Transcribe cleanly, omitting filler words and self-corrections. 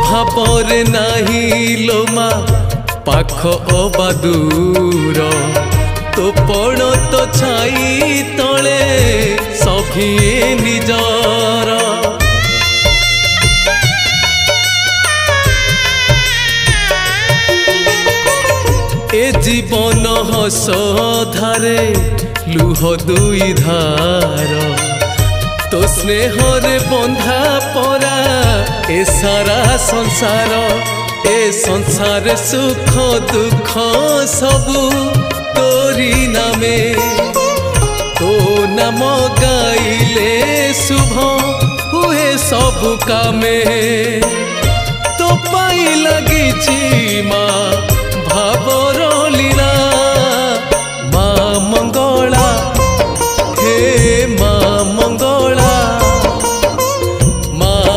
भाବରେ नाही लो मा पाख अबा दूर तो पण तो छाई तले सभिए निजर ए जीवन हस धारे लुह दुई धार तो स्नेहरे बंधा परा ए सारा संसार ए संसार सुख दुख सबू तोरी नामे तो नाम गाइले शुभ हुए सब कामे तो पाई लगी माँ भावर लीला